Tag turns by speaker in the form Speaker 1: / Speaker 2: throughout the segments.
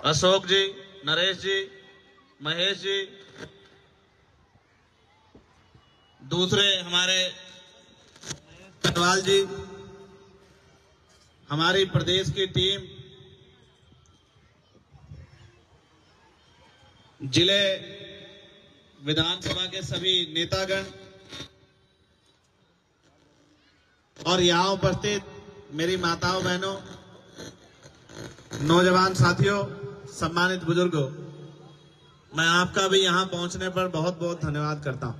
Speaker 1: अशोक जी, नरेश जी, महेश जी, दूसरे हमारे कटवाल जी, हमारी प्रदेश की टीम, जिले विधानसभा के सभी नेतागण और यहां उपस्थित मेरी माताओं बहनों, नौजवान साथियों, सम्मानित बुजुर्गों, मैं आपका भी यहां पहुंचने पर बहुत बहुत धन्यवाद करता हूं।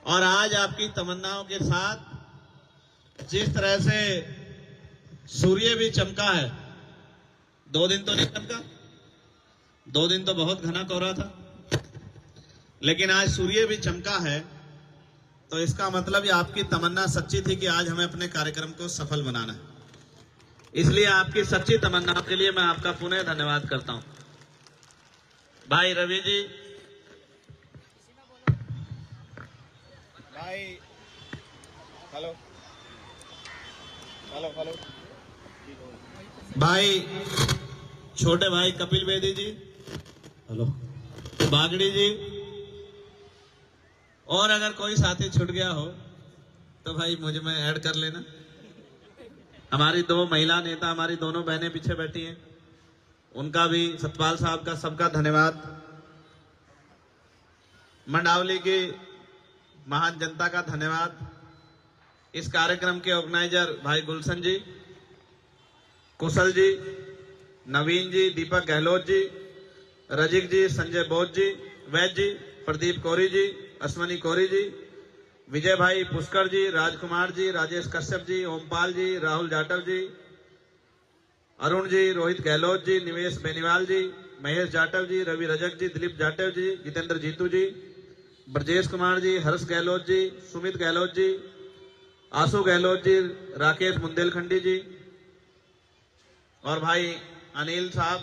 Speaker 1: और आज आपकी तमन्नाओं के साथ जिस तरह से सूर्य भी चमका है, 2 दिन तो नहीं चमका, 2 दिन तो बहुत घना कोहरा था, लेकिन आज सूर्य भी चमका है, तो इसका मतलब ये आपकी तमन्ना सच्ची थी कि आज हमें अपने कार्यक्रम को सफल बनाना है। इसलिए आपकी सच्ची तमन्नाओं के लिए मैं आपका पुनः धन्यवाद करता हूं। भाई रवि जी, भाई हेलो हेलो हेलो, भाई छोटे भाई कपिल बेदी जी, हेलो, बागड़ी जी, और अगर कोई साथी छूट गया हो तो भाई मुझे में ऐड कर लेना। हमारी 2 महिला नेता, हमारी दोनों बहनें पीछे बैठी हैं, उनका भी, सतपाल साहब का, सबका धन्यवाद। मंडावली की महान जनता का धन्यवाद। इस कार्यक्रम के ऑर्गेनाइजर भाई गुलशन जी, कुशल जी, नवीन जी, दीपक गहलोत जी, रजिक जी, संजय बोध जी, वैद जी, प्रदीप कोरी जी, अश्वनी कोरी जी, विजय भाई पुष्कर जी, राजकुमार जी, राजेश कश्यप जी, ओमपाल जी, राहुल जाटव जी, अरुण जी, रोहित गहलोत जी, निवेश बेनीवाल जी, महेश जाटव जी, रवि रजक जी, दिलीप जाटव जी, जितेंद्र जीतू जी, ब्रजेश कुमार जी, हर्ष गहलोत जी, सुमित गहलोत जी, आशु गहलोत जी, राकेश बुंदेलखंडी जी, और भाई अनिल साहब,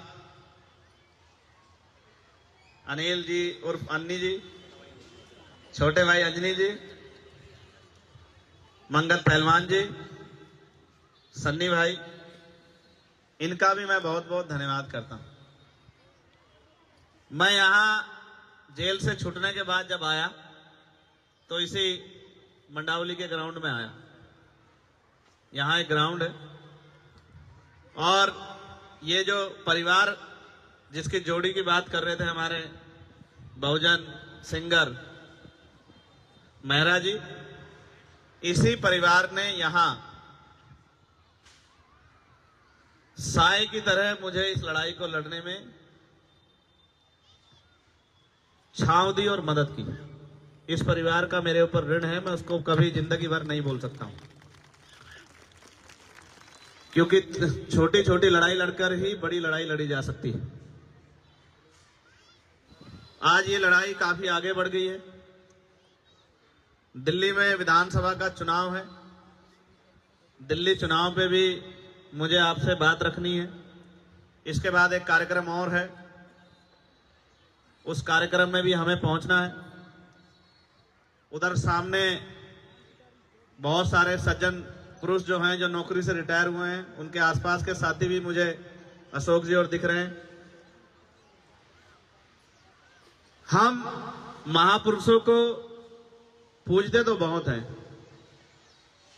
Speaker 1: अनिल जी उर्फ अन्नी जी, छोटे भाई अंजनी जी, मंगल पहलवान जी, सन्नी भाई, इनका भी मैं बहुत बहुत धन्यवाद करता हूं। मैं यहां जेल से छूटने के बाद जब आया तो इसी मंडावली के ग्राउंड में आया। यहां एक ग्राउंड है, और ये जो परिवार जिसकी जोड़ी की बात कर रहे थे हमारे बहुजन सिंगर मेहरा जी, इसी परिवार ने यहां साए की तरह मुझे इस लड़ाई को लड़ने में छांव दी और मदद की। इस परिवार का मेरे ऊपर ऋण है, मैं उसको कभी जिंदगी भर नहीं बोल सकता हूं, क्योंकि छोटी छोटी लड़ाई लड़कर ही बड़ी लड़ाई लड़ी जा सकती है। आज ये लड़ाई काफी आगे बढ़ गई है। दिल्ली में विधानसभा का चुनाव है। दिल्ली चुनाव पे भी मुझे आपसे बात रखनी है। इसके बाद एक कार्यक्रम और है, उस कार्यक्रम में भी हमें पहुंचना है। उधर सामने बहुत सारे सज्जन पुरुष जो हैं, जो नौकरी से रिटायर हुए हैं, उनके आसपास के साथी भी मुझे अशोक जी और दिख रहे हैं। हम महापुरुषों को पूजते तो बहुत हैं,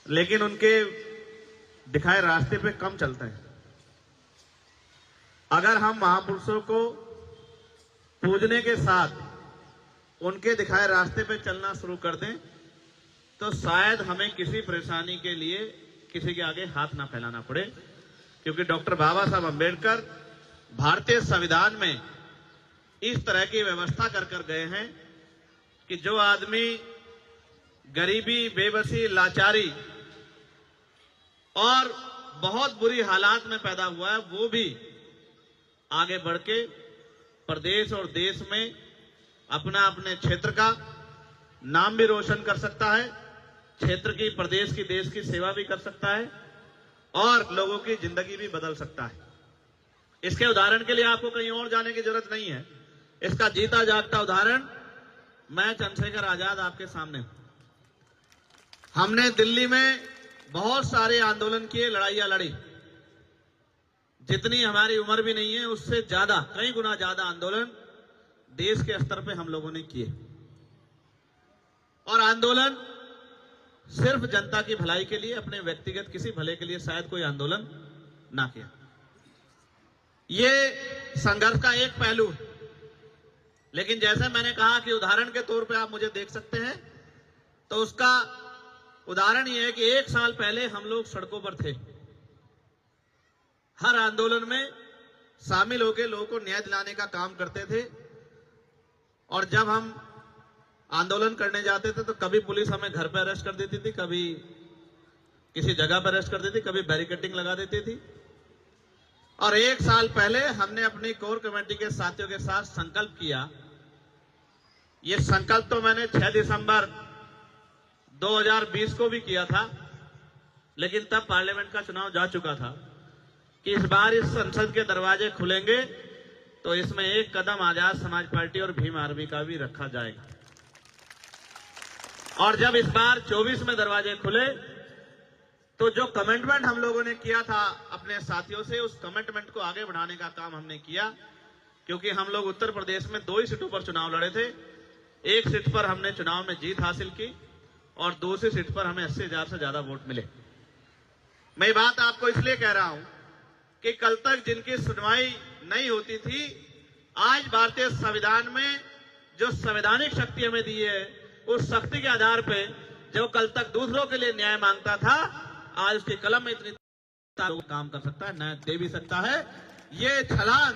Speaker 1: लेकिन उनके दिखाए रास्ते पे कम चलते हैं। अगर हम महापुरुषों को पूजने के साथ उनके दिखाए रास्ते पे चलना शुरू कर दें, तो शायद हमें किसी परेशानी के लिए किसी के आगे हाथ ना फैलाना पड़े, क्योंकि डॉक्टर बाबा साहब अंबेडकर भारतीय संविधान में इस तरह की व्यवस्था कर गए हैं कि जो आदमी गरीबी, बेबसी, लाचारी और बहुत बुरी हालात में पैदा हुआ है, वो भी आगे बढ़ के प्रदेश और देश में अपना, अपने क्षेत्र का नाम भी रोशन कर सकता है, क्षेत्र की, प्रदेश की, देश की सेवा भी कर सकता है, और लोगों की जिंदगी भी बदल सकता है। इसके उदाहरण के लिए आपको कहीं और जाने की जरूरत नहीं है। इसका जीता जागता उदाहरण मैं चंद्रशेखर आजाद आपके सामने हूं। हमने दिल्ली में बहुत सारे आंदोलन किए, लड़ाइयां लड़ी, जितनी हमारी उम्र भी नहीं है उससे ज्यादा, कई गुना ज्यादा आंदोलन देश के स्तर पे हम लोगों ने किए। और आंदोलन सिर्फ जनता की भलाई के लिए, अपने व्यक्तिगत किसी भले के लिए शायद कोई आंदोलन ना किया। ये संघर्ष का एक पहलू है। लेकिन जैसे मैंने कहा कि उदाहरण के तौर पे आप मुझे देख सकते हैं, तो उसका उदाहरण ये है कि 1 साल पहले हम लोग सड़कों पर थे, हर आंदोलन में शामिल होकर लोगों को न्याय दिलाने का काम करते थे। और जब हम आंदोलन करने जाते थे तो कभी पुलिस हमें घर पर अरेस्ट कर देती थी, कभी किसी जगह पर अरेस्ट कर देती, कभी बैरिकेडिंग लगा देती थी। और 1 साल पहले हमने अपनी कोर कमेटी के साथियों के साथ संकल्प किया। ये संकल्प तो मैंने 6 दिसंबर 2020 को भी किया था, लेकिन तब पार्लियामेंट का चुनाव जा चुका था कि इस बार इस संसद के दरवाजे खुलेंगे तो इसमें एक कदम आजाद समाज पार्टी और भीम आर्मी का भी रखा जाएगा। और जब इस बार 24 में दरवाजे खुले तो जो कमिटमेंट हम लोगों ने किया था अपने साथियों से, उस कमिटमेंट को आगे बढ़ाने का काम हमने किया। क्योंकि हम लोग उत्तर प्रदेश में 2 ही सीटों पर चुनाव लड़े थे। 1 सीट पर हमने चुनाव में जीत हासिल की और दूसरी सीट पर हमें 80,000 से ज्यादा वोट मिले। मैं बात आपको इसलिए कह रहा हूं कि कल तक जिनकी सुनवाई नहीं होती थी, आज भारतीय संविधान में जो संवैधानिक शक्ति हमें दी है, उस शक्ति के आधार पे जो कल तक दूसरों के लिए न्याय मांगता था, आज उसकी कलम में इतनी काम कर सकता है, न्याय दे भी सकता है। ये छलांग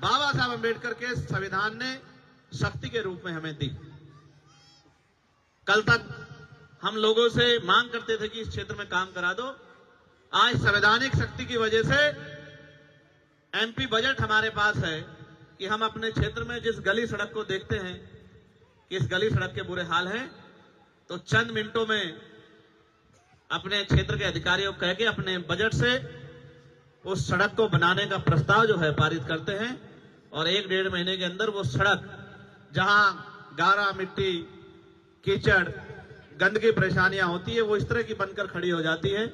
Speaker 1: बाबा साहब अम्बेडकर के संविधान ने शक्ति के रूप में हमें दी। कल तक हम लोगों से मांग करते थे कि इस क्षेत्र में काम करा दो, आज संवैधानिक शक्ति की वजह से एमपी बजट हमारे पास है कि हम अपने क्षेत्र में जिस गली सड़क को देखते हैं कि इस गली सड़क के बुरे हाल हैं, तो चंद मिनटों में अपने क्षेत्र के अधिकारियों को कह के अपने बजट से उस सड़क को बनाने का प्रस्ताव जो है पारित करते हैं। और 1-1.5 महीने के अंदर वो सड़क, जहां गारा, मिट्टी, कीचड़, गंदगी परेशानियां होती है, वो इस तरह की बनकर खड़ी हो जाती है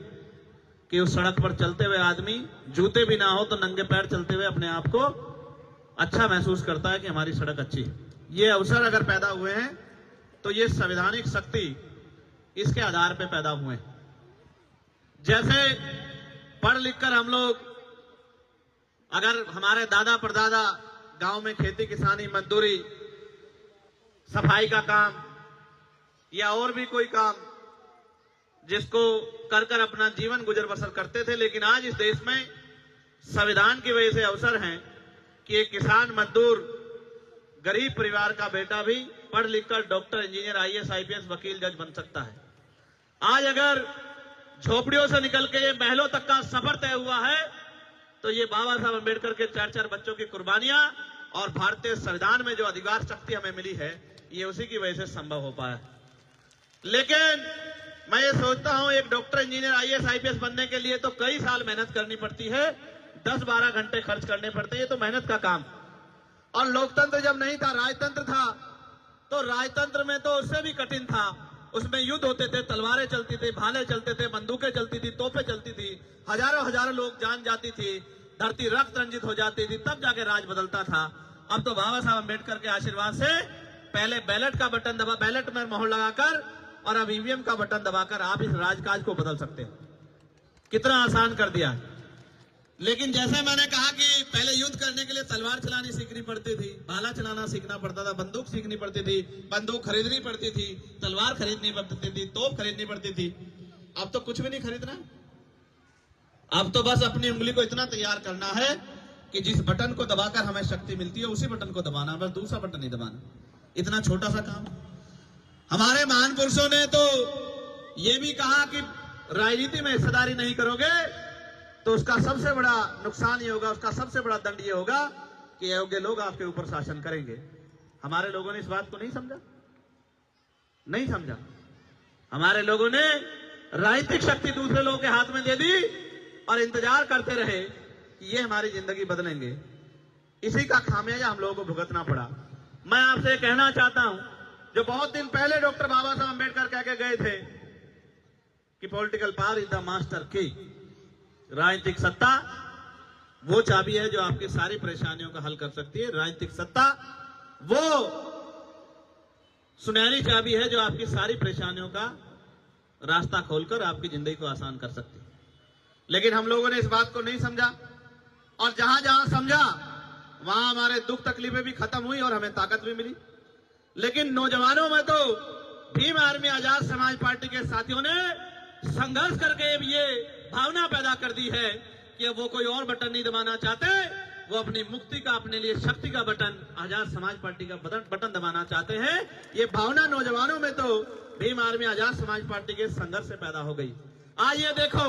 Speaker 1: कि उस सड़क पर चलते हुए आदमी, जूते भी ना हो तो नंगे पैर चलते हुए अपने आप को अच्छा महसूस करता है कि हमारी सड़क अच्छी है। ये अवसर अगर पैदा हुए हैं तो ये संवैधानिक शक्ति इसके आधार पर पैदा हुए हैं। जैसे पढ़ लिखकर हम लोग, अगर हमारे दादा परदादा गांव में खेती किसानी, मजदूरी, सफाई का काम या और भी कोई काम जिसको कर कर अपना जीवन गुजर बसर करते थे, लेकिन आज इस देश में संविधान की वजह से अवसर है कि एक किसान, मजदूर, गरीब परिवार का बेटा भी पढ़ लिखकर डॉक्टर, इंजीनियर, आईएएस, आईपीएस, वकील, जज बन सकता है। आज अगर झोपड़ियों से निकल के ये महलों तक का सफर तय हुआ है तो ये बाबा साहब अम्बेडकर के 4-4 बच्चों की कुर्बानियां और भारतीय संविधान में जो अधिकार शक्ति हमें मिली है, ये उसी की वजह से संभव हो पाया। लेकिन मैं ये सोचता हूं, एक डॉक्टर, इंजीनियर, आईएएस, आईपीएस बनने के लिए तो कई साल मेहनत करनी पड़ती है, 10-12 घंटे खर्च करने पड़ते हैं, ये तो मेहनत का काम। और लोकतंत्र जब नहीं था, राजतंत्र था, तो राजतंत्र में तो उससे भी कठिन था। उसमें युद्ध होते थे, तलवारें चलती थी, भाले चलते थे, बंदूकें चलती थी, तोपें चलती थी, हजारों लोग जान जाती थी, धरती रक्त रंजित हो जाती थी, तब जाके राज बदलता था। अब तो बाबा साहब अम्बेडकर के आशीर्वाद से पहले बैलेट का बटन दबा, बैलेट में मोहर लगाकर, और अब ईवीएम का बटन दबाकर आप इस राजकाज को बदल सकते हैं। कितना आसान कर दिया। लेकिन जैसे मैंने कहा कि पहले युद्ध करने के लिए तलवार चलानी सीखनी पड़ती थी, भाला चलाना सीखना पड़ता था, बंदूक सीखनी पड़ती थी, बंदूक खरीदनी पड़ती थी, तलवार खरीदनी पड़ती थी, तोप खरीदनी पड़ती थी। अब तो कुछ भी नहीं खरीदना, अब तो बस अपनी उंगली को इतना तैयार करना है कि जिस बटन को दबाकर हमें शक्ति मिलती है उसी बटन को दबाना, बस दूसरा बटन नहीं दबाना। इतना छोटा सा काम। हमारे महान पुरुषों ने तो ये भी कहा कि राजनीति में हिस्सेदारी नहीं करोगे तो उसका सबसे बड़ा नुकसान ये होगा, उसका सबसे बड़ा दंड ये होगा कि अयोग्य लोग आपके ऊपर शासन करेंगे। हमारे लोगों ने इस बात को नहीं समझा। हमारे लोगों ने राजनीतिक शक्ति दूसरे लोगों के हाथ में दे दी और इंतजार करते रहे कि ये हमारी जिंदगी बदलेंगे। इसी का खामियाजा हम लोगों को भुगतना पड़ा। मैं आपसे कहना चाहता हूं, जो बहुत दिन पहले डॉक्टर बाबा साहब अम्बेडकर कह के गए थे कि political power is the master की, राजनीतिक सत्ता वो चाबी है जो आपकी सारी परेशानियों का हल कर सकती है। राजनीतिक सत्ता वो सुनहरी चाबी है जो आपकी सारी परेशानियों का रास्ता खोलकर आपकी जिंदगी को आसान कर सकती है। लेकिन हम लोगों ने इस बात को नहीं समझा, और जहां जहां समझा वहां हमारे दुख तकलीफें भी खत्म हुई और हमें ताकत भी मिली। लेकिन नौजवानों में तो भीम आर्मी आजाद समाज पार्टी के साथियों ने संघर्ष करके ये भावना पैदा कर दी है कि वो कोई और बटन नहीं दबाना चाहते, वो अपनी मुक्ति का, अपने लिए शक्ति का बटन, आजाद समाज पार्टी का बटन दबाना चाहते हैं। ये भावना नौजवानों में तो भीम आर्मी आजाद समाज पार्टी के संघर्ष से पैदा हो गई। आज ये देखो,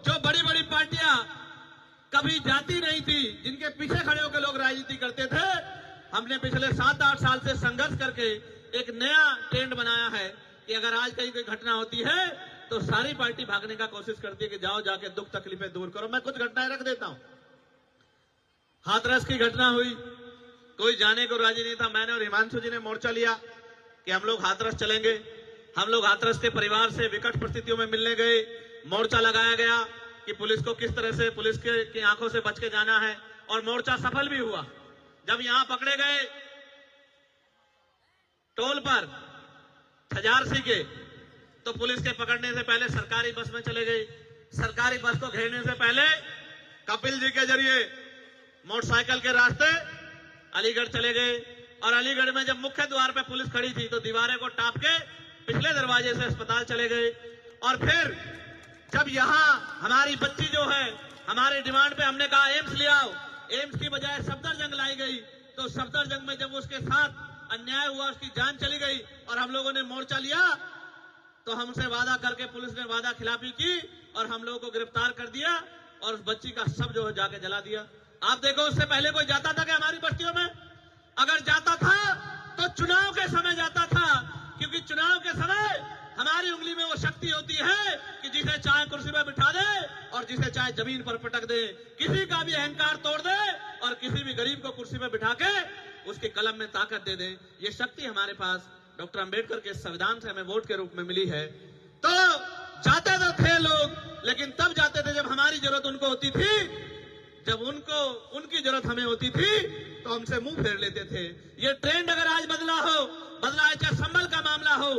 Speaker 1: जो बड़ी बड़ी पार्टियां कभी जाती नहीं थी, जिनके पीछे खड़े होकर लोग राजनीति करते थे, हमने पिछले 7-8 साल से संघर्ष करके एक नया ट्रेंड बनाया है कि अगर आज कहीं कोई घटना होती है तो सारी पार्टी भागने का कोशिश करती है कि जाओ जाके दुख तकलीफें दूर करो। मैं कुछ घटनाएं रख देता हूं। हाथरस की घटना हुई, कोई जाने को राजी नहीं था। मैंने और हिमांशु जी ने मोर्चा लिया कि हम लोग हाथरस चलेंगे। हम लोग हाथरस के परिवार से विकट परिस्थितियों में मिलने गए। मोर्चा लगाया गया कि पुलिस को किस तरह से, पुलिस की आंखों से बच के जाना है, और मोर्चा सफल भी हुआ। जब यहां पकड़े गए टोल पर छजारसी के, तो पुलिस के पकड़ने से पहले सरकारी बस में चले गए। सरकारी बस को घेरने से पहले कपिल जी के जरिए मोटरसाइकिल के रास्ते अलीगढ़ चले गए, और अलीगढ़ में जब मुख्य द्वार पे पुलिस खड़ी थी तो दीवारें को टाप के पिछले दरवाजे से अस्पताल चले गए। और फिर जब यहां हमारी बच्ची जो है, हमारी डिमांड पे हमने कहा एम्स ले आओ, एम्स की बजाय सफदरजंग लाई गई, तो सफदरजंग में जब उसके साथ अन्याय हुआ, उसकी जान चली गई, और हम लोगों ने मोर्चा लिया, तो हमसे वादा करके पुलिस ने वादा खिलाफी की और हम लोगों को गिरफ्तार कर दिया और उस बच्ची का शव जो है जाके जला दिया। आप देखो, उससे पहले कोई जाता था क्या हमारी बस्तियों में? अगर जाता था तो चुनाव के समय जाता था, क्योंकि चुनाव के समय हमारी उंगली में वो शक्ति होती है कि जिसे चाहे कुर्सी पर बिठा दे और जिसे चाहे जमीन पर पटक दे, किसी का भी अहंकार तोड़ दे और किसी भी गरीब को कुर्सी पर बिठा के उसके कलम में ताकत दे दे। ये शक्ति हमारे पास डॉक्टर अंबेडकर के संविधान से हमें वोट के रूप में मिली है। तो जाते तो थे लोग, लेकिन तब जाते थे जब हमारी जरूरत उनको होती थी, जब उनकी जरूरत हमें होती थी तो हमसे मुंह फेर लेते थे। ये ट्रेंड अगर आज बदला है, चाहे संभल का मामला हो,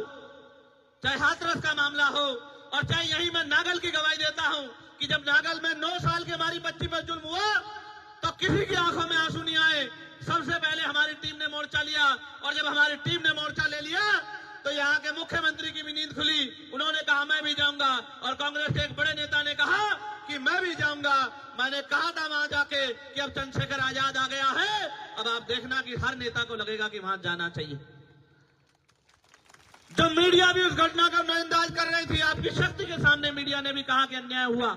Speaker 1: चाहे हाथरस का मामला हो, और चाहे यही मैं नागल की गवाही देता हूं कि जब नागल में 9 साल की हमारी बच्ची पर जुल्म हुआ तो किसी की आंखों में आंसू नहीं आए। सबसे पहले हमारी टीम ने मोर्चा लिया, और जब हमारी टीम ने मोर्चा ले लिया तो यहाँ के मुख्यमंत्री की भी नींद खुली। उन्होंने कहा मैं भी जाऊंगा, और कांग्रेस के एक बड़े नेता ने कहा कि मैं भी जाऊंगा। मैंने कहा था वहां जाके कि अब चंद्रशेखर आजाद आ गया है, अब आप देखना कि हर नेता को लगेगा कि वहां जाना चाहिए। जो मीडिया भी उस घटना का नजरअंदाज कर रही थी, आपकी शक्ति के सामने मीडिया ने भी कहा कि अन्याय हुआ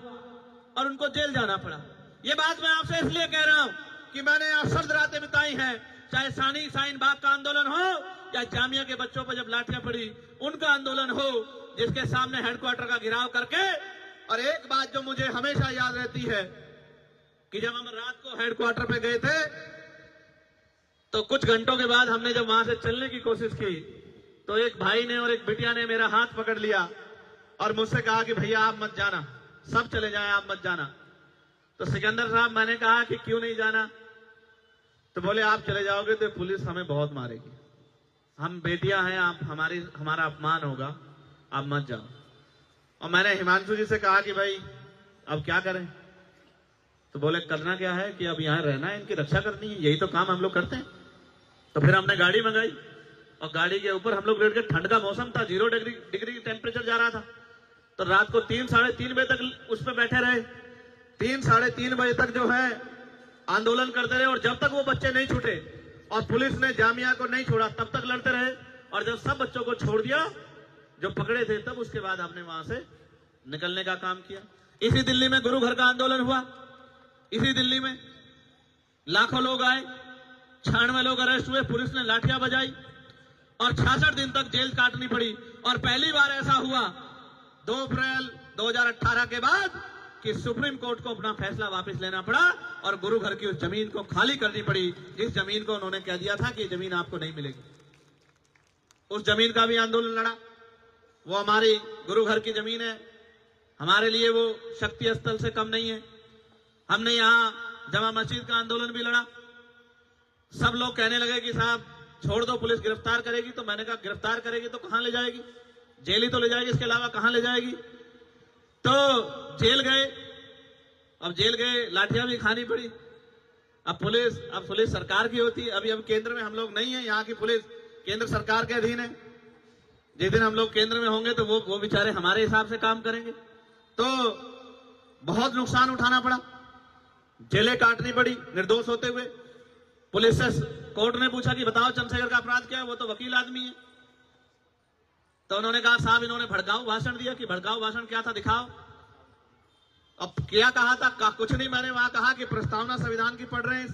Speaker 1: और उनको जेल जाना पड़ा। ये बात मैं आपसे इसलिए कह रहा हूं कि मैंने सर्द रातें बिताई हैं, चाहे सानी साइन बाग का आंदोलन हो या जामिया के बच्चों पर जब लाठियां पड़ी उनका आंदोलन हो, जिसके सामने हेडक्वार्टर का घेराव करके। और एक बात जो मुझे हमेशा याद रहती है कि जब हम रात को हेडक्वार्टर पे गए थे तो कुछ घंटों के बाद हमने जब वहां से चलने की कोशिश की तो एक भाई ने और एक बिटिया ने मेरा हाथ पकड़ लिया और मुझसे कहा कि भैया आप मत जाना, सब चले जाएं, आप मत जाना। तो सिकंदर साहब, मैंने कहा कि क्यों नहीं जाना? तो बोले आप चले जाओगे तो पुलिस हमें बहुत मारेगी, हम बेटियां हैं, आप हमारा अपमान होगा, आप मत जाओ। और मैंने हिमांशु जी से कहा कि भाई अब क्या करें? तो बोले करना क्या है कि अब यहाँ रहना है, इनकी रक्षा करनी है, यही तो काम हम लोग करते हैं। तो फिर हमने गाड़ी मंगाई और गाड़ी के ऊपर हम लोग बैठ के, ठंड का मौसम था, 0 डिग्री टेम्परेचर जा रहा था, तो रात को 3 साढ़े 3 बजे तक उस पर बैठे रहे। 3 साढ़े 3 बजे तक जो है आंदोलन करते रहे, और जब तक वो बच्चे नहीं छूटे और पुलिस ने जामिया को नहीं छोड़ा तब तक लड़ते रहे। और जब सब बच्चों को छोड़ दिया जो पकड़े थे, तब उसके बाद हमने वहां से निकलने का काम किया। इसी दिल्ली में गुरु घर का आंदोलन हुआ, इसी दिल्ली में लाखों लोग आए, 96 लोग अरेस्ट हुए, पुलिस ने लाठियां बजाई और 66 दिन तक जेल काटनी पड़ी। और पहली बार ऐसा हुआ 2 अप्रैल 2018 के बाद कि सुप्रीम कोर्ट को अपना फैसला वापस लेना पड़ा और गुरु घर की उस जमीन को खाली करनी पड़ी, जिस जमीन को उन्होंने कह दिया था कि ये जमीन आपको नहीं मिलेगी। उस जमीन का भी आंदोलन लड़ा। वो हमारी गुरु घर की जमीन है, हमारे लिए वो शक्ति स्थल से कम नहीं है। हमने यहाँ जमा मस्जिद का आंदोलन भी लड़ा। सब लोग कहने लगे कि साहब छोड़ दो, पुलिस गिरफ्तार करेगी। तो मैंने कहा गिरफ्तार करेगी तो कहां ले जाएगी, जेल ही तो ले जाएगी, इसके अलावा कहां ले जाएगी। तो जेल गए, अब जेल गए, लाठियां भी खानी पड़ी। अब पुलिस सरकार की होती है। अभी अब केंद्र में हम लोग नहीं है, यहाँ की पुलिस केंद्र सरकार के अधीन है। जिस दिन हम लोग केंद्र में होंगे तो वो बेचारे हमारे हिसाब से काम करेंगे। तो बहुत नुकसान उठाना पड़ा, जेलें काटनी पड़ी निर्दोष होते हुए। पुलिस से कोर्ट ने पूछा कि बताओ चंद्रशेखर का अपराध क्या है, वो तो वकील आदमी है। तो उन्होंने कहा साहब इन्होंने भड़काऊ भाषण दिया। कि भड़काऊ भाषण क्या था दिखाओ। अब क्या कहा था, कुछ नहीं। मैंने वहां कहा कि प्रस्तावना संविधान की पढ़ रहे हैं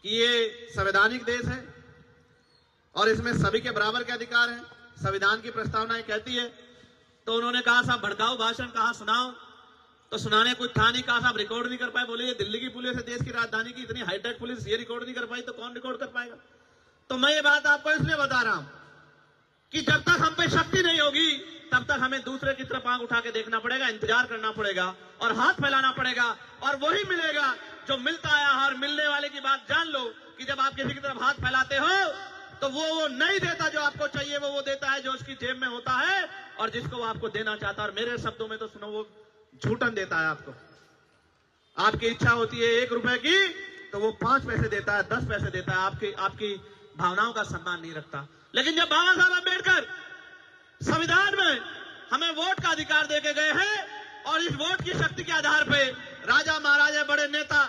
Speaker 1: कि ये संवैधानिक देश है और इसमें सभी के बराबर के अधिकार हैं, संविधान की प्रस्तावना ये कहती है। तो उन्होंने कहा साहब भड़काऊ भाषण कहा सुनाओ। तो सुनाने कुछ था नहीं। कहा साहब रिकॉर्ड नहीं कर पाए। बोले ये दिल्ली की पुलिस है, देश की राजधानी की इतनी हाईटेक पुलिस, ये रिकॉर्ड नहीं कर पाई तो कौन रिकॉर्ड कर पाएगा। तो मैं ये बात आपको इसलिए बता रहा हूं कि जब तक हम पे शक्ति नहीं होगी तब तक हमें दूसरे की तरफ आंख उठा के देखना पड़ेगा, इंतजार करना पड़ेगा और हाथ फैलाना पड़ेगा। और वही मिलेगा जो मिलता आया है। और मिलने वाले की बात जान लो कि जब आप किसी की तरफ हाथ फैलाते हो तो वो नहीं देता जो आपको चाहिए, वो देता है जो उसकी जेब में होता है और जिसको वो आपको देना चाहता है। और मेरे शब्दों में तो सुनो, वो झूठन देता है आपको। आपकी इच्छा होती है 1 रुपए की तो वो 5 पैसे देता है, 10 पैसे देता है। आपकी भावनाओं का सम्मान नहीं रखता। लेकिन जब बाबा साहब अम्बेडकर संविधान में हमें वोट का अधिकार देके गए हैं और इस वोट की शक्ति के आधार पे राजा महाराजा बड़े नेता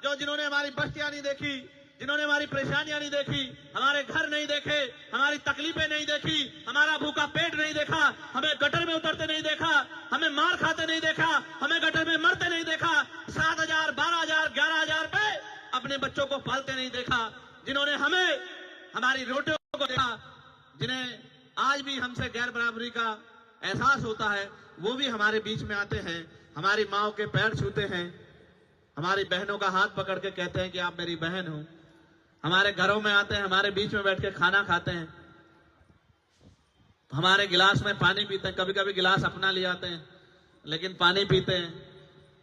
Speaker 1: जिन्होंने हमारी बस्तियां नहीं देखी, जिन्होंने हमारी परेशानियां नहीं देखी, हमारे घर नहीं देखे, हमारी तकलीफें नहीं देखी, हमारा भूखा पेट नहीं देखा, हमें गटर में उतरते नहीं देखा, हमें मार खाते नहीं देखा, हमें गटर में मरते नहीं देखा, 7,000, 12,000, 11,000 पे अपने बच्चों को पालते नहीं देखा, जिन्होंने हमें हमारी रोटियों को देखा, जिन्हें आज भी हमसे गैर बराबरी का एहसास होता है, वो भी हमारे बीच में आते हैं, हमारी माओ के पैर छूते हैं, हमारी बहनों का हाथ पकड़ के कहते हैं कि आप मेरी बहन हो, हमारे घरों में आते हैं, हमारे बीच में बैठ के खाना खाते हैं, हमारे गिलास में पानी पीते हैं। कभी कभी गिलास अपना ले आते हैं लेकिन पानी पीते हैं,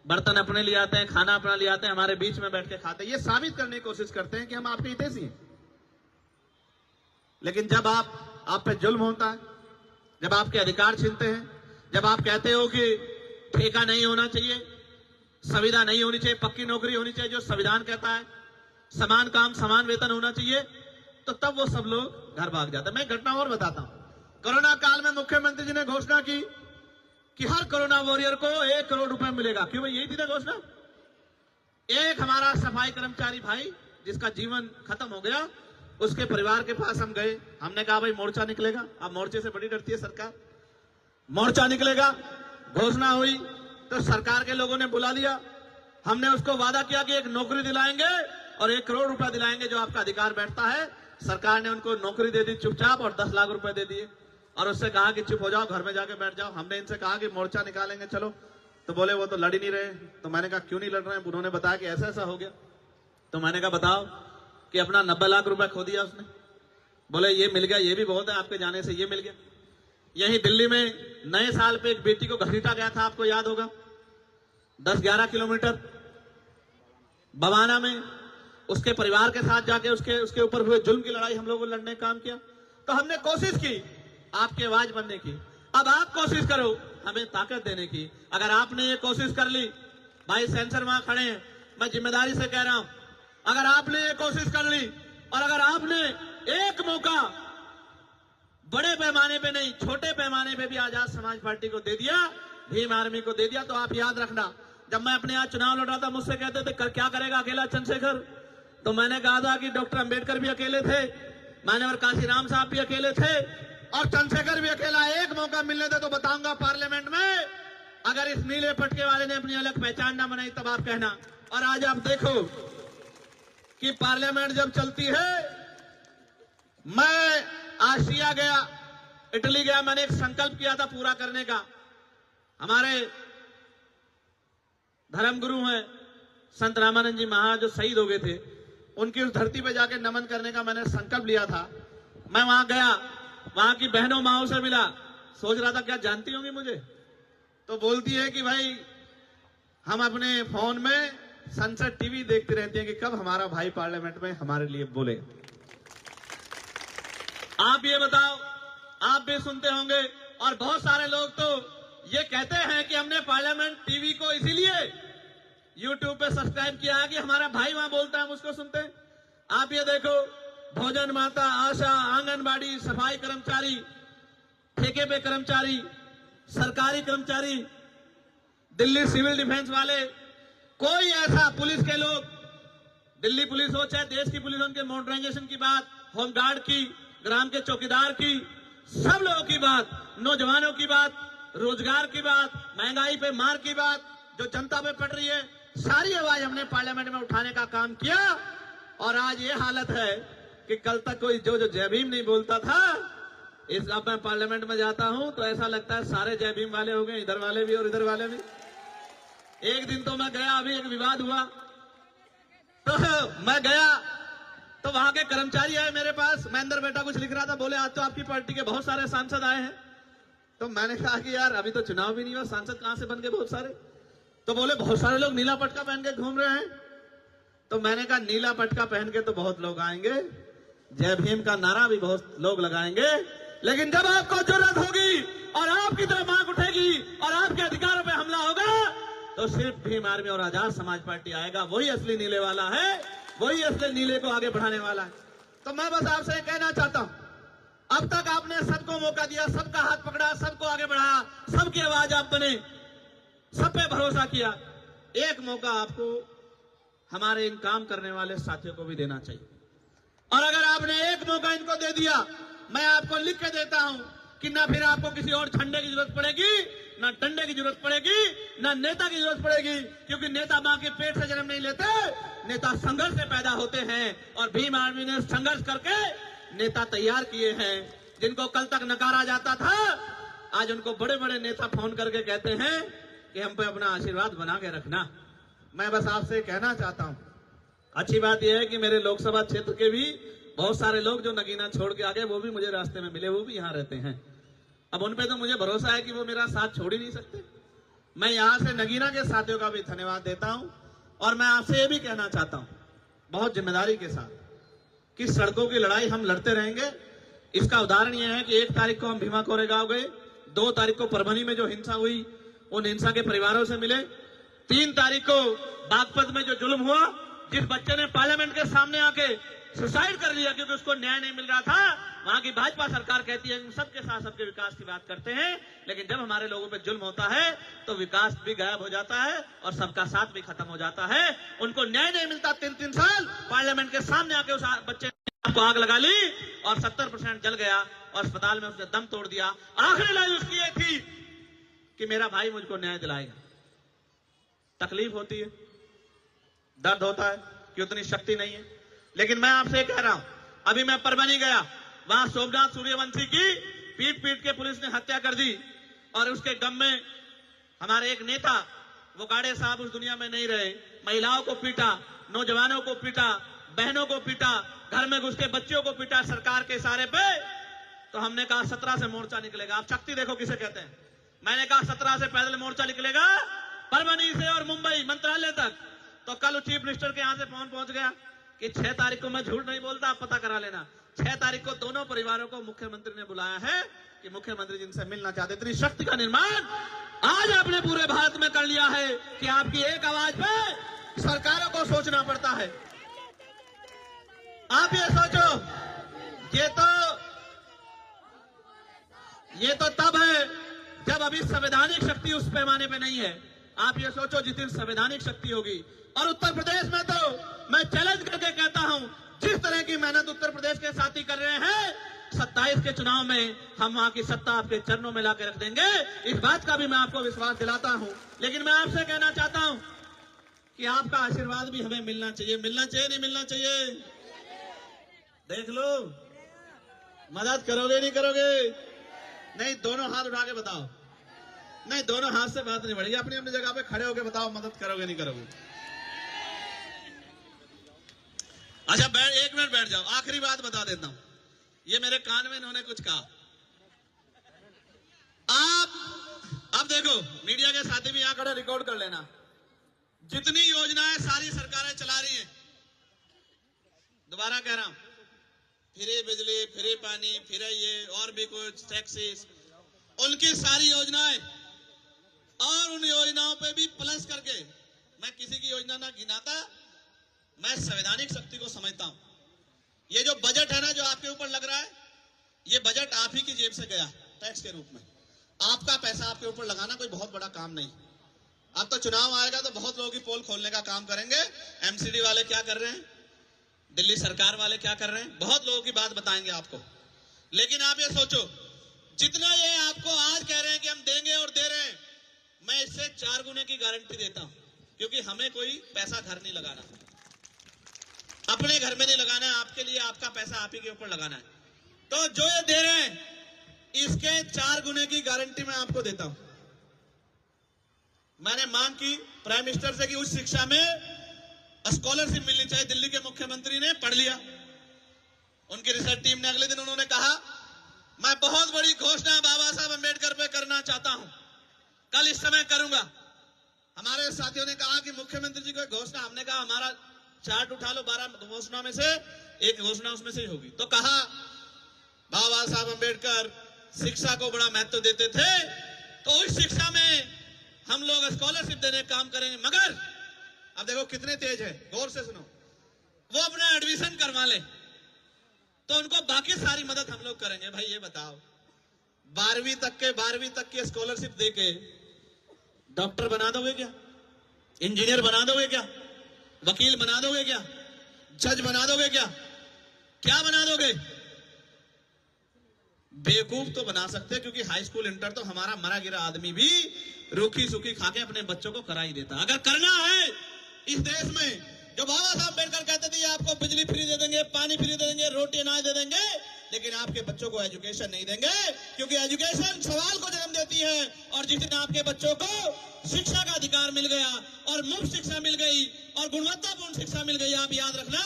Speaker 1: बर्तन अपने ले आते हैं, खाना अपना ले आते हैं, हमारे बीच में बैठ के खाते हैं। ये साबित करने की कोशिश करते हैं कि हम आपके हितैषी हैं। लेकिन जब आप पे जुल्म होता है, जब आपके अधिकार छीनते हैं, जब आप कहते हो कि ठेका नहीं होना चाहिए, संविदा नहीं होनी चाहिए, पक्की नौकरी होनी चाहिए जो संविधान कहता है, समान काम समान वेतन होना चाहिए, तो तब वो सब लोग घर भाग जाते हैं। मैं घटना और बताता हूं। कोरोना काल में मुख्यमंत्री जी ने घोषणा की कि हर कोरोना वॉरियर को 1 करोड़ रुपए मिलेगा। क्यों भाई, यही थी ना घोषणा। एक हमारा सफाई कर्मचारी भाई जिसका जीवन खत्म हो गया, उसके परिवार के पास हम गए, हमने कहा भाई मोर्चा निकलेगा। अब मोर्चे से बड़ी डरती है सरकार। मोर्चा निकलेगा, घोषणा हुई तो सरकार के लोगों ने बुला लिया। हमने उसको वादा किया कि एक नौकरी दिलाएंगे और 1 करोड़ रुपया दिलाएंगे जो आपका अधिकार बैठता है। सरकार ने उनको नौकरी दे दी चुपचाप और 10 लाख रुपए दे दिए और उससे कहा कि चुप हो जाओ, घर में जाके बैठ जाओ। हमने इनसे कहा कि मोर्चा निकालेंगे चलो, तो बोले वो तो लड़ ही नहीं रहे। तो मैंने कहा क्यों नहीं लड़ रहे हैं। उन्होंने बताया कि ऐसा ऐसा हो गया। तो मैंने कहा बताओ कि अपना 90 लाख रुपए खो दिया उसने। बोले ये मिल गया, ये भी बहुत है, आपके जाने से ये मिल गया। यही दिल्ली में नए साल पे एक बेटी को घसीटा गया था, आपको याद होगा, 10-11 किलोमीटर बवाना में। उसके परिवार के साथ जाके उसके ऊपर हुए जुल्म की लड़ाई हम लोगों ने लड़ने का काम किया। तो हमने कोशिश की आपकी आवाज बनने की। अब आप कोशिश करो हमें ताकत देने की। अगर आपने ये कोशिश कर ली, भाई सेंसर वहां खड़े हैं, मैं जिम्मेदारी से कह रहा हूं, अगर आपने ये कोशिश कर ली और अगर आपने एक मौका बड़े पैमाने पे नहीं छोटे पैमाने पे भी आजाद समाज पार्टी को दे दिया, भीम आर्मी को दे दिया, तो आप याद रखना, जब मैं अपने यहाँ चुनाव लड़ रहा था मुझसे कहते थे क्या करेगा अकेला चंद्रशेखर। तो मैंने कहा था कि डॉक्टर अंबेडकर भी अकेले थे, मान्यवर काशीराम साहब भी अकेले थे और चंद्रशेखर भी अकेला। एक मौका मिलने दे तो बताऊंगा पार्लियामेंट में, अगर इस नीले पटके वाले ने अपनी अलग पहचान ना बनाई तब आप कहना। और आज आप देखो कि पार्लियामेंट जब चलती है, मैं आस्ट्रिया गया, इटली गया, मैंने एक संकल्प किया था पूरा करने का। हमारे धर्मगुरु हैं संत रामानंद जी महाराज जो शहीद हो गए थे, उनकी उस धरती पे जाके नमन करने का मैंने संकल्प लिया था। मैं वहां गया, वहां की बहनों माओ से मिला, सोच रहा था क्या जानती होंगी मुझे। तो बोलती है कि भाई हम अपने फोन में संसद टीवी देखती रहती हैं कि कब हमारा भाई पार्लियामेंट में हमारे लिए बोले। आप ये बताओ, आप भी सुनते होंगे और बहुत सारे लोग तो ये कहते हैं कि हमने पार्लियामेंट टीवी को इसीलिए यूट्यूब पे सब्सक्राइब किया है कि हमारा भाई वहां बोलता है, हम उसको सुनते हैं। आप ये देखो, भोजन माता, आशा, आंगनबाड़ी, सफाई कर्मचारी, ठेके पे कर्मचारी, सरकारी कर्मचारी, दिल्ली सिविल डिफेंस वाले, कोई ऐसा पुलिस के लोग, दिल्ली पुलिस हो चाहे देश की पुलिस, उनके मॉडर्नाइजेशन की बात, होमगार्ड की, ग्राम के चौकीदार की, सब लोगों की बात, नौजवानों की बात, रोजगार की बात, महंगाई पे मार की बात जो जनता पे पड़ रही है, सारी आवाज हमने पार्लियामेंट में उठाने का काम किया। और आज ये हालत है कि कल तक कोई जो जय भीम नहीं बोलता था, इस अब मैं पार्लियामेंट में जाता हूं तो ऐसा लगता है सारे जय भीम वाले हो गए, इधर वाले भी और इधर वाले भी। एक दिन तो मैं गया, अभी एक विवाद हुआ तो मैं गया तो वहां के कर्मचारी आए मेरे पास, महेंद्र बेटा कुछ लिख रहा था, बोले आज तो आपकी पार्टी के बहुत सारे सांसद आए हैं। तो मैंने कहा कि यार अभी तो चुनाव भी नहीं हुआ, सांसद कहां से बन गए बहुत सारे? तो बोले बहुत सारे लोग नीला पटका पहन के घूम रहे हैं। तो मैंने कहा नीला पटका पहन के तो बहुत लोग आएंगे, जय भीम का नारा भी बहुत लोग लगाएंगे, लेकिन जब आपको जरूरत होगी और आपकी तरफ आंख उठेगी और आपके अधिकारों पे हमला होगा तो सिर्फ भीम आर्मी और आजाद समाज पार्टी आएगा। वही असली नीले वाला है, वही असली नीले को आगे बढ़ाने वाला है। तो मैं बस आपसे कहना चाहता हूं, अब तक आपने सबको मौका दिया, सबका हाथ पकड़ा, सबको आगे बढ़ाया, सबकी आवाज आप बने, सब पे भरोसा किया। एक मौका आपको हमारे इन काम करने वाले साथियों को भी देना चाहिए। और अगर आपने एक मौका इनको दे दिया, मैं आपको लिख के देता हूं कि ना फिर आपको किसी और झंडे की जरूरत पड़ेगी, ना डंडे की जरूरत पड़ेगी, ना नेता की जरूरत पड़ेगी, क्योंकि नेता मां के पेट से जन्म नहीं लेते, नेता संघर्ष से पैदा होते हैं। और भीम आर्मी ने संघर्ष करके नेता तैयार किए हैं। जिनको कल तक नकारा जाता था, आज उनको बड़े बड़े नेता फोन करके कहते हैं कि हम पे अपना आशीर्वाद बना के रखना। मैं बस आपसे कहना चाहता हूं, अच्छी बात यह है कि मेरे लोकसभा क्षेत्र के भी बहुत सारे लोग जो नगीना छोड़ के आ गए, वो भी मुझे रास्ते में मिले, वो भी यहाँ रहते हैं। अब उन पे तो मुझे भरोसा है कि वो मेरा साथ छोड़ ही नहीं सकते। मैं यहाँ से नगीना के साथियों का भी धन्यवाद देता हूं। और मैं आपसे ये भी कहना चाहता हूं बहुत जिम्मेदारी के साथ कि सड़कों की लड़ाई हम लड़ते रहेंगे। इसका उदाहरण यह है कि 1 तारीख को हम भीमा कोरेगांव गए, 2 तारीख को परभनी में जो हिंसा हुई उन हिंसा के परिवारों से मिले, 3 तारीख को बागपत में जो जुल्म हुआ, जिस बच्चे ने पार्लियामेंट के सामने आके सुसाइड कर लिया क्योंकि उसको न्याय नहीं मिल रहा था, वहां की भाजपा सरकार कहती है हम सबके साथ सबके विकास की बात करते हैं, लेकिन जब हमारे लोगों पे जुल्म होता है तो विकास भी गायब हो जाता है और सबका साथ भी खत्म हो जाता है। उनको न्याय नहीं मिलता। 3-3 साल पार्लियामेंट के सामने आके उस बच्चे ने आपको आग लगा ली और 70% जल गया और अस्पताल में उसने दम तोड़ दिया। आखिरी लाइन उसकी ये थी कि मेरा भाई मुझको न्याय दिलाएगा। तकलीफ होती है, दर्द होता है कि उतनी शक्ति नहीं है, लेकिन मैं आपसे कह रहा हूं, अभी मैं परभनी गया, वहां सोमनाथ सूर्यवंशी की पीट पीट के पुलिस ने हत्या कर दी और उसके गम में हमारे एक नेता, वो गाड़े साहब उस दुनिया में नहीं रहे, महिलाओं को पीटा, नौजवानों को पीटा, बहनों को पीटा, घर में घुस के बच्चों को पीटा सरकार के इशारे पे। तो हमने कहा 17 से मोर्चा निकलेगा। आप शक्ति देखो किसे कहते हैं। मैंने कहा 17 से पैदल मोर्चा निकलेगा परभनी से और मुंबई मंत्रालय तक। तो कल चीफ मिनिस्टर के यहां से फोन पहुंच गया कि 6 तारीख को, मैं झूठ नहीं बोलता, आप पता करा लेना, 6 तारीख को दोनों परिवारों को मुख्यमंत्री ने बुलाया है कि मुख्यमंत्री जिनसे मिलना चाहते। इतनी शक्ति का निर्माण आज आपने पूरे भारत में कर लिया है कि आपकी एक आवाज पे सरकारों को सोचना पड़ता है। आप ये सोचो, ये तो तब है जब अभी संवैधानिक शक्ति उस पैमाने पे नहीं है। आप ये सोचो जिस दिन संवैधानिक शक्ति होगी। और उत्तर प्रदेश में तो मैं चैलेंज करके कहता हूं, जिस तरह की मेहनत उत्तर प्रदेश के साथी कर रहे हैं, 27 के चुनाव में हम वहां की सत्ता आपके चरणों में लाकर रख देंगे। इस बात का भी मैं आपको विश्वास दिलाता हूं। लेकिन मैं आपसे कहना चाहता हूं कि आपका आशीर्वाद भी हमें मिलना चाहिए। मिलना चाहिए, नहीं मिलना चाहिए? देख लो, मदद करोगे नहीं करोगे? नहीं, दोनों हाथ उठा के बताओ। नहीं, दोनों हाथ से बात नहीं बढ़ेगी। अपनी अपनी जगह पे खड़े होके बताओ, मदद करोगे नहीं करोगे? अच्छा, 1 मिनट बैठ जाओ। आखिरी बात बता देता हूं, ये मेरे कान में इन्होंने कुछ कहा। आप अब देखो, मीडिया के साथी भी यहां खड़े रिकॉर्ड कर लेना। जितनी योजनाएं सारी सरकारें चला रही हैं, दोबारा कह रहा हूं, फ्री बिजली, फ्री पानी, फ्री ये और भी कुछ टैक्सेस, उनकी सारी योजनाएं, और उन योजनाओं पे भी प्लस करके, मैं किसी की योजना ना गिनाता, मैं संवैधानिक शक्ति को समझता हूं। ये जो बजट है ना, जो आपके ऊपर लग रहा है, ये बजट आप ही की जेब से गया टैक्स के रूप में। आपका पैसा आपके ऊपर लगाना कोई बहुत बड़ा काम नहीं। अब तो चुनाव आएगा तो बहुत लोगों की पोल खोलने का काम करेंगे। एमसीडी वाले क्या कर रहे हैं, दिल्ली सरकार वाले क्या कर रहे हैं, बहुत लोगों की बात बताएंगे आपको। लेकिन आप ये सोचो, जितना ये आपको आज कह रहे हैं कि हम देंगे और दे रहे हैं, मैं इससे 4 गुने की गारंटी देता हूं, क्योंकि हमें कोई पैसा घर नहीं लगाना, अपने घर में नहीं लगाना है, आपके लिए आपका पैसा आप ही के ऊपर लगाना है। तो जो ये दे रहे हैं, इसके 4 गुने की गारंटी मैं आपको देता हूं। मैंने मांग की प्राइम मिनिस्टर से कि उच्च शिक्षा में स्कॉलरशिप मिलनी चाहिए। दिल्ली के मुख्यमंत्री ने पढ़ लिया, उनकी रिसर्च टीम ने अगले दिन उन्होंने कहा, मैं बहुत बड़ी घोषणा बाबा साहब अम्बेडकर पे करना चाहता हूं, कल इस समय करूंगा। हमारे साथियों ने कहा कि मुख्यमंत्री जी को घोषणा, हमने कहा हमारा चार्ट उठा लो, 12 घोषणा में से एक घोषणा उसमें से ही होगी। तो कहा बाबा साहब अम्बेडकर शिक्षा को बड़ा महत्व देते थे, तो उस शिक्षा में हम लोग स्कॉलरशिप देने का काम करेंगे। मगर अब देखो कितने तेज है, गौर से सुनो, वो अपना एडमिशन करवा ले तो उनको बाकी सारी मदद हम लोग करेंगे। भाई ये बताओ, 12वीं तक की स्कॉलरशिप देके डॉक्टर बना दोगे क्या, इंजीनियर बना दोगे क्या, वकील बना दोगे क्या, जज बना दोगे क्या, क्या बना दोगे? बेवकूफ तो बना सकते, क्योंकि हाई स्कूल इंटर तो हमारा मरा गिरा आदमी भी रूखी सूखी खाके अपने बच्चों को करा ही देता। अगर करना है इस देश में, जो बाबा साहब अम्बेडकर कहते थे आपको बिजली फ्री दे देंगे, पानी फ्री दे देंगे, रोटी अनाज दे देंगे, लेकिन आपके बच्चों को एजुकेशन नहीं देंगे, क्योंकि एजुकेशन सवाल को जन्म देती है। और जिस दिन आपके बच्चों को शिक्षा का अधिकार मिल गया और मुफ्त शिक्षा मिल गई और गुणवत्तापूर्ण शिक्षा मिल गई, आप याद रखना,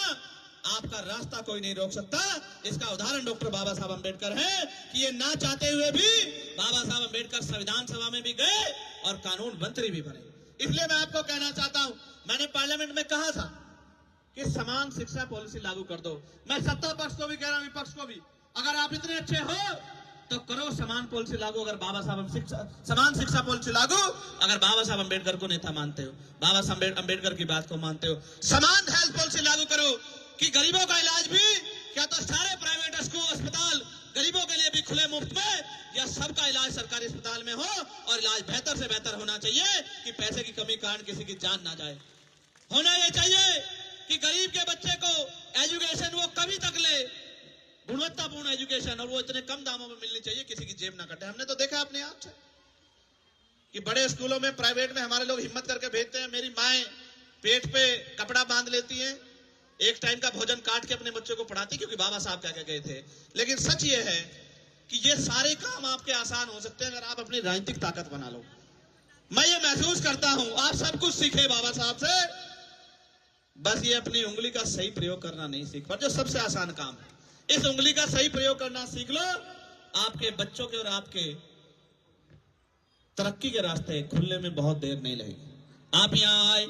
Speaker 1: आपका रास्ता कोई नहीं रोक सकता। इसका उदाहरण डॉक्टर बाबा साहब अम्बेडकर है कि ये ना चाहते हुए भी बाबा साहब अम्बेडकर संविधान सभा में भी गए और कानून मंत्री भी बने। इसलिए मैं आपको कहना चाहता हूं, मैंने पार्लियामेंट में कहा था कि समान शिक्षा पॉलिसी लागू कर दो। मैं सत्ता पक्ष को भी कह रहा हूं, विपक्ष को भी, अगर आप इतने अच्छे हो तो करो समान पॉलिसी लागू। अगर बाबा साहब समान शिक्षा पॉलिसी लागू, अगर बाबा साहब अम्बेडकर को नेता मानते हो, बाबा साहब अम्बेडकर की बात को मानते हो, समान हेल्थ पॉलिसी लागू करो कि गरीबों का इलाज भी क्या तो सारे प्राइवेट अस्पताल गरीबों के लिए भी खुले मुफ्त में, या सबका इलाज सरकारी अस्पताल में हो, और इलाज बेहतर से बेहतर होना चाहिए कि पैसे की कमी कारण किसी की जान ना जाए। होना यह चाहिए कि गरीब के बच्चे को एजुकेशन वो कभी तक ले, गुणवत्तापूर्ण एजुकेशन, और वो इतने कम दामों में मिलनी चाहिए, किसी की जेब ना कटे। हमने तो देखा अपने आप से कि बड़े स्कूलों में, प्राइवेट में हमारे लोग हिम्मत करके भेजते हैं। मेरी माएं पेट पे कपड़ा बांध लेती हैं, एक टाइम का भोजन काट के अपने बच्चों को पढ़ाती, क्योंकि बाबा साहब क्या गए थे। लेकिन सच ये है कि ये सारे काम आपके आसान हो सकते हैं अगर आप अपनी राजनीतिक ताकत बना लो। मैं ये महसूस करता हूं, आप सब कुछ सीखे बाबा साहब से, बस ये अपनी उंगली का सही प्रयोग करना नहीं सीख पर, जो सबसे आसान काम है। इस उंगली का सही प्रयोग करना सीख लो, आपके बच्चों के और आपके तरक्की के रास्ते खुलने में बहुत देर नहीं लगेगी। आप यहां आए,